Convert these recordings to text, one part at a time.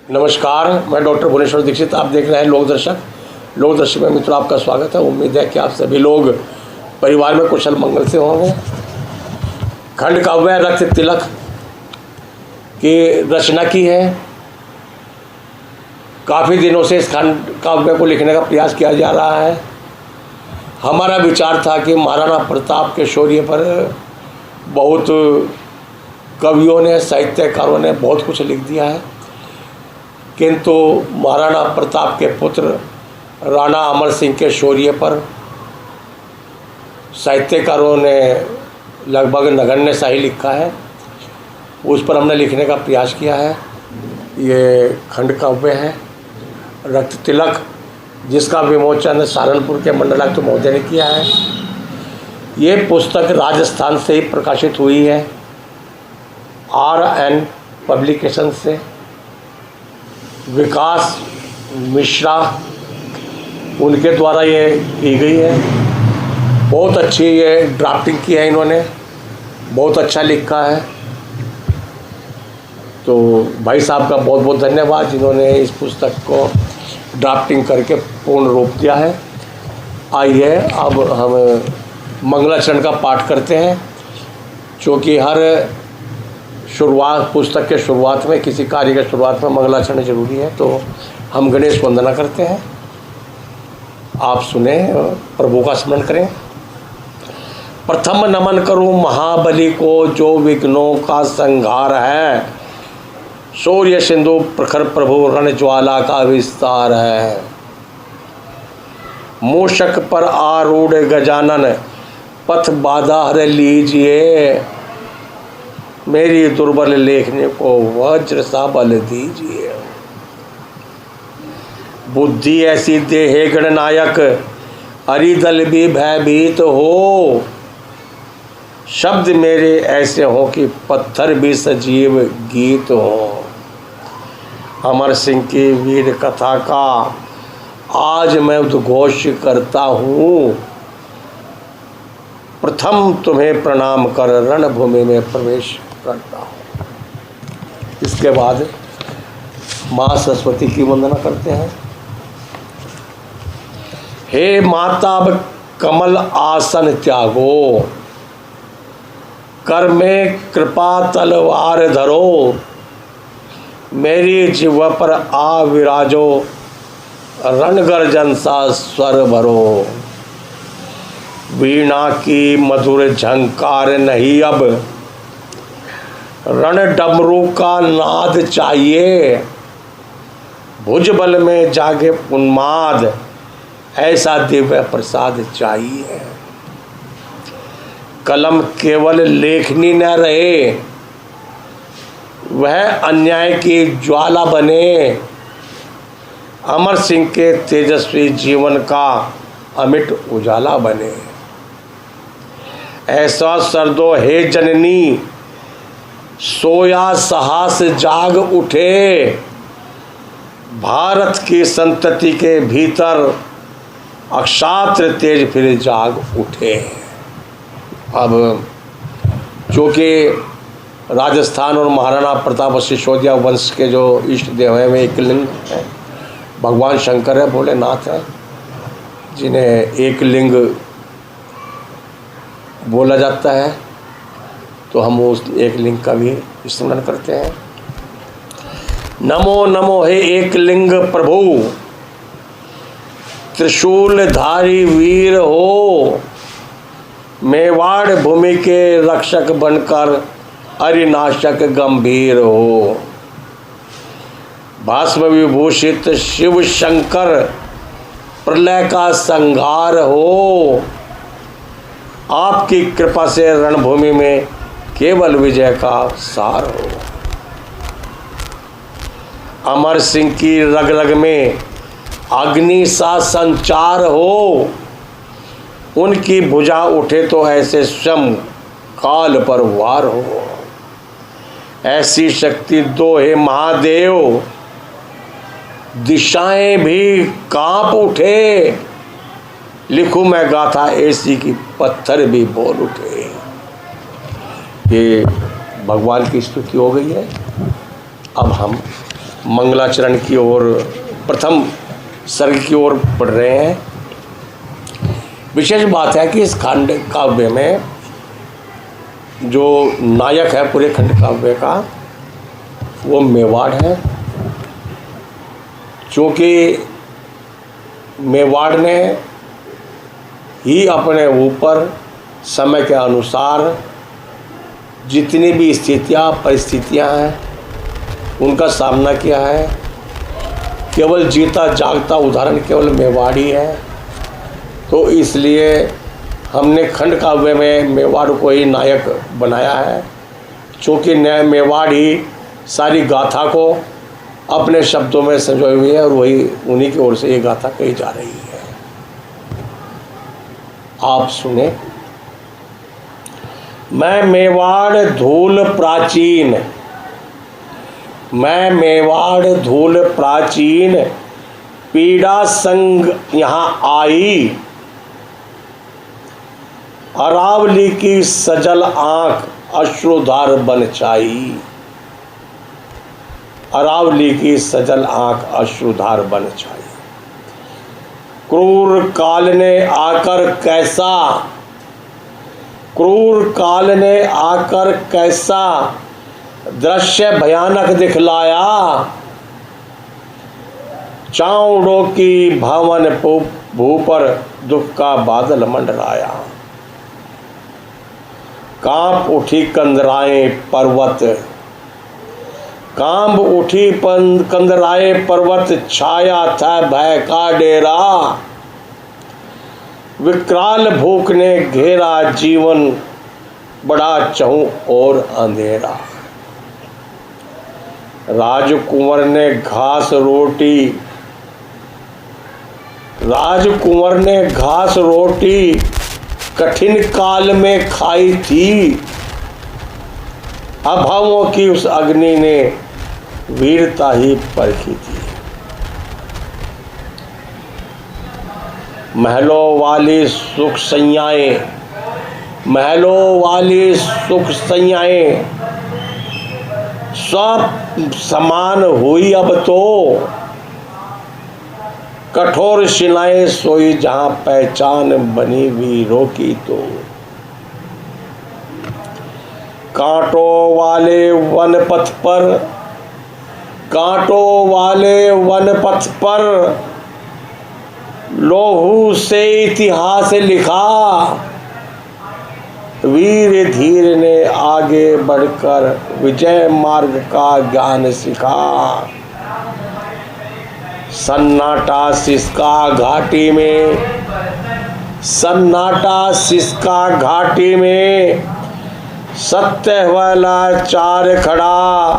नमस्कार, मैं डॉक्टर भुवनेश्वर दीक्षित। आप देख रहे हैं लोकदर्शक में मित्रों आपका स्वागत है। उम्मीद है कि आप सभी लोग परिवार में कुशल मंगल से होंगे। खंड काव्य रक्त तिलक की रचना की है। काफ़ी दिनों से इस खंड काव्य को लिखने का प्रयास किया जा रहा है। हमारा विचार था कि महाराणा प्रताप के शौर्य पर बहुत कवियों ने, साहित्यकारों ने बहुत कुछ लिख दिया है, किंतु महाराणा प्रताप के पुत्र राणा अमर सिंह के शौर्य पर साहित्यकारों ने लगभग नगण्य सा ही लिखा है। उस पर हमने लिखने का प्रयास किया है। ये खंड काव्य है रक्त तिलक, जिसका विमोचन सहारनपुर के मंडलायुक्त महोदय ने किया है। ये पुस्तक राजस्थान से ही प्रकाशित हुई है, RN पब्लिकेशन से। विकास मिश्रा उनके द्वारा ये की गई है। बहुत अच्छी ये ड्राफ्टिंग की है इन्होंने, बहुत अच्छा लिखा है। तो भाई साहब का बहुत बहुत धन्यवाद जिन्होंने इस पुस्तक को ड्राफ्टिंग करके पूर्ण रूप दिया है। आइए अब हम मंगलाचरण का पाठ करते हैं, क्योंकि हर पुस्तक के शुरुआत में, किसी कार्य के शुरुआत में मंगलाचरण जरूरी है। तो हम गणेश वंदना करते हैं। आप सुने, प्रभु का स्मरण करें। प्रथम नमन करूं महाबली को, जो विघ्नों का संहार है। शौर्य सिंधु प्रखर प्रभु, रण ज्वाला का विस्तार है। मूषक पर आरूढ़ गजानन, पथ बाधा हर लीजिए। मेरी दुर्बल लेखने को वज्र सा बल दीजिए। बुद्धि ऐसी देहे गणनायक, अरिदल भी भयभीत हो। शब्द मेरे ऐसे हो कि पत्थर भी सजीव गीत हो। अमर सिंह की वीर कथा का आज मैं उद्घोष करता हूँ। प्रथम तुम्हें प्रणाम कर रणभूमि में प्रवेश करता हूँ। इसके बाद माँ सरस्वती की वंदना करते हैं। हे माता अब कमल आसन त्यागो, कर में कृपा तलवार धरो। मेरी जिह्वा पर आ विराजो, रणगर्जन सा स्वर भरो। वीणा की मधुर झंकार नहीं अब, रण डमरू का नाद चाहिए। भुजबल में जागे उन्माद, ऐसा दिव्य प्रसाद चाहिए। कलम केवल लेखनी न रहे, वह अन्याय की ज्वाला बने। अमर सिंह के तेजस्वी जीवन का अमिट उजाला बने। ऐसा सर्दो हे जननी, सोया साहस जाग उठे। भारत की संतति के भीतर अक्षात्र तेज फिर जाग उठे। अब चूँकि राजस्थान और महाराणा प्रताप सिसोदिया वंश के जो इष्ट देव हैं वे एक लिंग हैं, भगवान शंकर है, भोलेनाथ है, जिन्हें एक लिंग बोला जाता है। तो हम उस एक लिंग का भी स्मरण करते हैं। नमो नमो हे एक लिंग प्रभु, त्रिशूलधारी वीर हो। मेवाड़ भूमि के रक्षक बनकर अरिनाशक गंभीर हो। भस्म विभूषित शिव शंकर, प्रलय का संहार हो। आपकी कृपा से रणभूमि में केवल विजय का सार हो। अमर सिंह की रग रग में अग्नि सा संचार हो। उनकी भुजा उठे तो ऐसे स्वयं काल पर वार हो। ऐसी शक्ति दो हे महादेव, दिशाएं भी कांप उठे। लिखूं मैं गाथा ऐसी की पत्थर भी बोल उठे। ये भगवान की स्तुति हो गई है। अब हम मंगलाचरण की ओर, प्रथम सर्ग की ओर बढ़ रहे हैं। विशेष बात है कि इस खंड काव्य में जो नायक है पूरे खंड काव्य का वो मेवाड़ है, क्योंकि मेवाड़ ने ही अपने ऊपर समय के अनुसार जितनी भी स्थितियाँ परिस्थितियाँ हैं उनका सामना किया है। केवल जीता जागता उदाहरण केवल मेवाड़ ही है। तो इसलिए हमने खंड काव्य में मेवाड़ को ही नायक बनाया है, क्योंकि मेवाड़ ही सारी गाथा को अपने शब्दों में संजोई हुई है और वही उन्हीं की ओर से ये गाथा कही जा रही है। आप सुने। मैं मेवाड़ धूल प्राचीन, मैं मेवाड़ धूल प्राचीन, पीड़ा संग यहाँ आई, अरावली की सजल आंख अश्रुधार बन छाई, अरावली की सजल आंख अश्रुधार बन छाई। क्रूर काल ने आकर कैसा, क्रूर काल ने आकर कैसा दृश्य भयानक दिखलाया, चाउड़ों की भवन भूपर दुख का बादल मंडराया। कांप उठी कंदराए पर्वत, कांप उठी कंदराए पर्वत, छाया था भय का डेरा, विकराल भूख ने घेरा जीवन, बड़ा चहु और अंधेरा। राजकुंवर ने घास रोटी, राजकुंवर ने घास रोटी कठिन काल में खाई थी, अभावों की उस अग्नि ने वीरता ही परखी थी। महलों वाली सुख सैयाएं, महलों वाली सुख सैयाएं सब समान हुई अब तो, कठोर शिलाएं सोई जहां पहचान बनी वीरों की तो। कांटों वाले वन पथ पर, कांटों वाले वन पथ पर लोहू से इतिहास लिखा, वीर धीर ने आगे बढ़कर विजय मार्ग का ज्ञान सिखा। सन्नाटा सिसका घाटी में, सन्नाटा सिसका घाटी में, सत्य वाला चार खड़ा,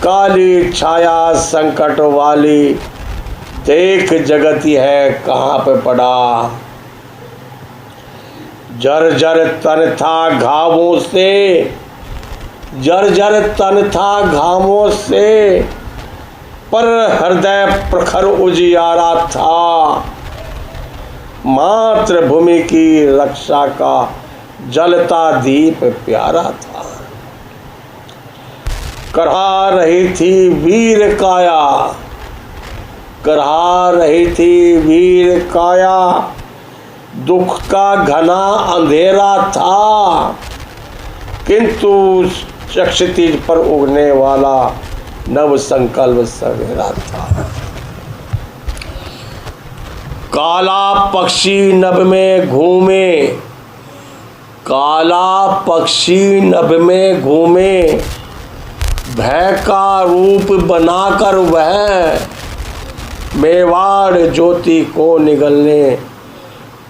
काली छाया संकट वाली, देख जगती है कहाँ पे पड़ा। जर्जर तन था घावों से, जर्जर तन था घावों से, पर हृदय प्रखर उजियारा था, मातृभूमि की रक्षा का जलता दीप प्यारा था। करहा रही थी वीर काया, करहा रही थी वीर काया, दुख का घना अंधेरा था, किंतु क्षितिज पर उगने वाला नव संकल्प सवेरा था। काला पक्षी नभ में घूमे, काला पक्षी नभ में घूमे, भय का रूप बनाकर वह मेवाड़ ज्योति को निगलने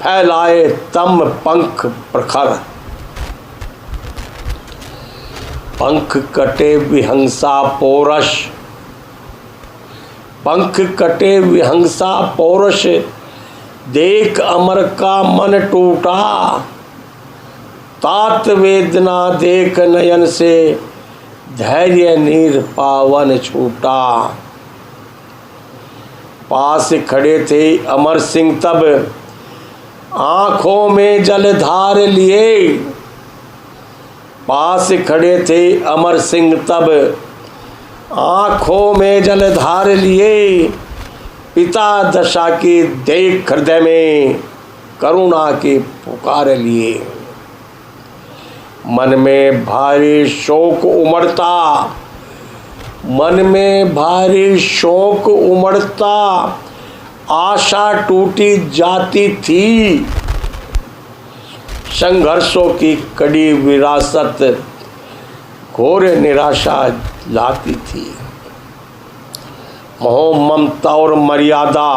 फैलाए तम पंख प्रखर। पंख कटे विहंसा पौरष, पंख कटे विहंसा पौरष, देख अमर का मन टूटा, तात वेदना देख नयन से धैर्य नीर पावन छूटा। पास खड़े थे अमर सिंह तब, आंखों में जलधार लिए, पास खड़े थे अमर सिंह तब, आंखों में जलधार लिए, पिता दशा की देख हृदय में करुणा की पुकार लिए। मन में भारी शोक उमड़ता, मन में भारी शोक उमड़ता, आशा टूटी जाती थी, संघर्षों की कड़ी विरासत घोर निराशा लाती थी। मोह ममता और मर्यादा,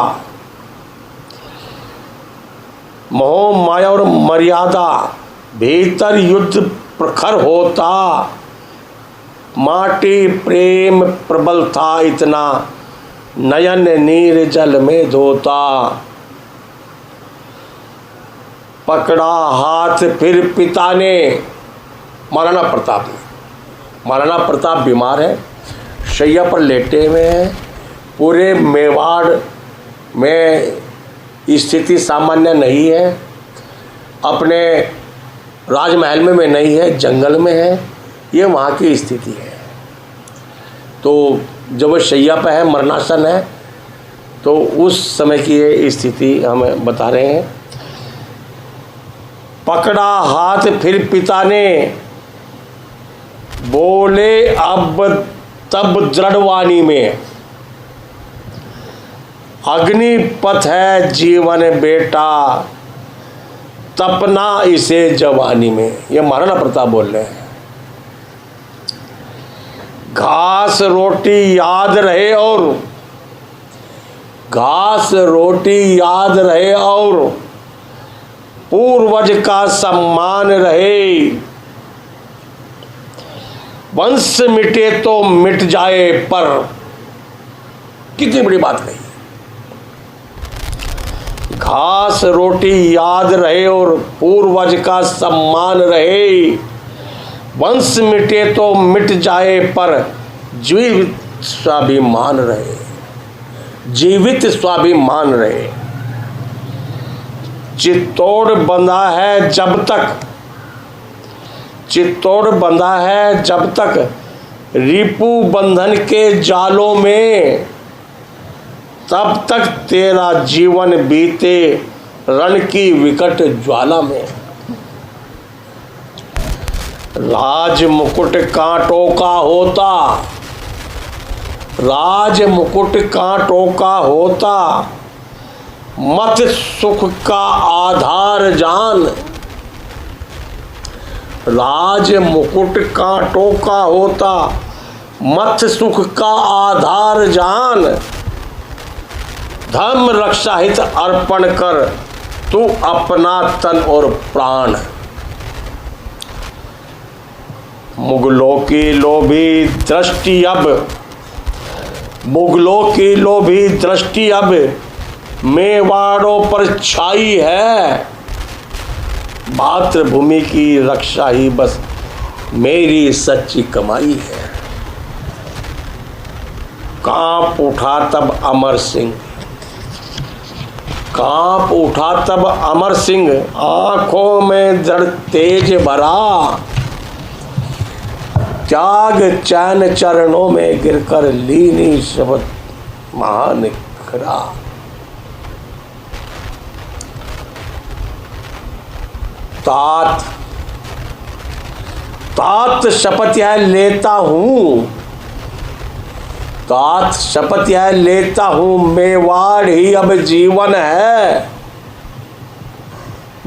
मोह माया और मर्यादा, भीतर युद्ध प्रखर होता, माटी प्रेम प्रबल था इतना, नयन नीर जल में धोता। पकड़ा हाथ फिर पिता ने, महाराणा प्रताप बीमार है, शैया पर लेटे हुए हैं। पूरे मेवाड़ में स्थिति सामान्य नहीं है, अपने राजमहल में नहीं है, जंगल में है, ये वहाँ की स्थिति है। तो जब वो शैया पर है, मरणासन है, तो उस समय की ये स्थिति हमें बता रहे हैं। पकड़ा हाथ फिर पिता ने, बोले अब तब दृढ़वाणी में, अग्निपथ है जीवन बेटा, तपना इसे जवानी में। ये महाराणा प्रताप बोल रहे हैं। घास रोटी याद रहे और, घास रोटी याद रहे और पूर्वज का सम्मान रहे, वंश मिटे तो मिट जाए पर। कितनी बड़ी बात कही। घास रोटी याद रहे और पूर्वज का सम्मान रहे, वंश मिटे तो मिट जाए पर जीवित स्वाभिमान रहे, जीवित स्वाभिमान रहे। चित्तौड़ बंधा है जब तक, चित्तौड़ बंधा है जब तक रिपु बंधन के जालों में, तब तक तेरा जीवन बीते रण की विकट ज्वाला में। राज मुकुट कांटों का होता, राज मुकुट कांटों का होता, मत सुख का आधार जान। राज मुकुट कांटों का होता, मत सुख का आधार जान। धर्म रक्षा हित अर्पण कर तू अपना तन और प्राण। मुगलों की लोभी दृष्टि अब, मुगलों की लोभी दृष्टि अब मेवाड़ों पर छाई है। मातृभूमि की रक्षा ही बस मेरी सच्ची कमाई है। कांप उठा तब अमर सिंह, कांप उठा तब अमर सिंह, आंखों में दृढ़ तेज भरा, त्याग चैन चरणों में गिरकर लीनी शब्द महान खरा। तात तात शपथ यह लेता हूँ, तात शपथ यह लेता हूँ, मेवाड़ ही अब जीवन है।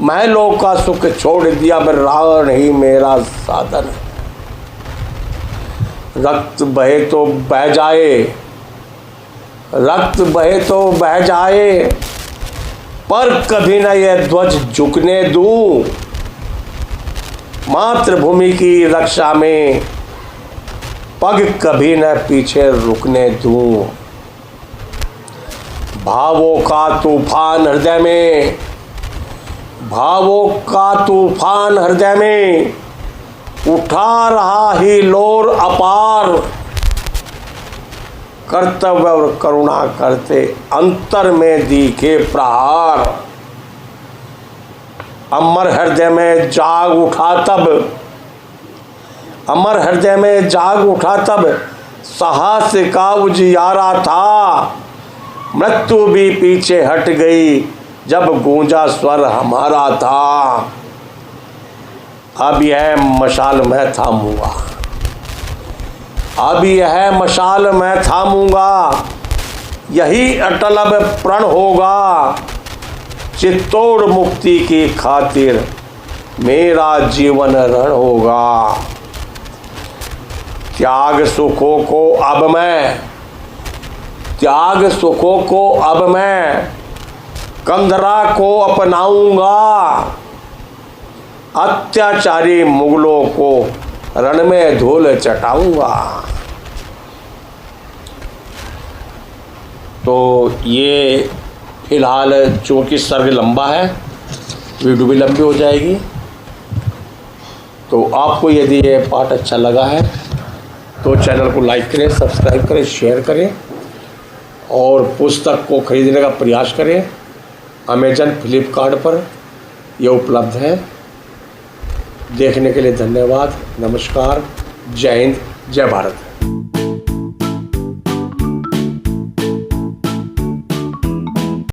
महलों का सुख छोड़ दिया, अब रावण ही मेरा साधन है। रक्त बहे तो बह जाए, रक्त बहे तो बह जाए, पर कभी न यह ध्वज झुकने दूं। मातृभूमि की रक्षा में पग कभी न पीछे रुकने दूं। भावों का तूफान हृदय में, भावों का तूफान हृदय में उठा रहा ही लोर अपार। कर्तव्य और करुणा करते अंतर में दिखे प्रहार। अमर हृदय में जाग उठा तब, अमर हृदय में जाग उठा तब साहस का उजियारा था, मृत्यु भी पीछे हट गई जब गूंजा स्वर हमारा था। अब यह मशाल मैं थामूंगा, अब यह मशाल मैं थामूंगा, यही अटल अब प्रण होगा, चित्तौड़ मुक्ति की खातिर मेरा जीवन रण होगा। त्याग सुखों को अब मैं, त्याग सुखों को अब मैं कंदरा को अपनाऊंगा, अत्याचारी मुगलों को रण में धूल चटाऊंगा। तो ये फिलहाल चूँकि सर्ग लंबा है, वीडियो भी लंबी हो जाएगी, तो आपको यदि ये पाठ अच्छा लगा है तो चैनल को लाइक करें, सब्सक्राइब करें, शेयर करें और पुस्तक को खरीदने का प्रयास करें। अमेजन, फ्लिपकार्ट पर यह उपलब्ध है। देखने के लिए धन्यवाद। नमस्कार। जय हिंद, जय भारत।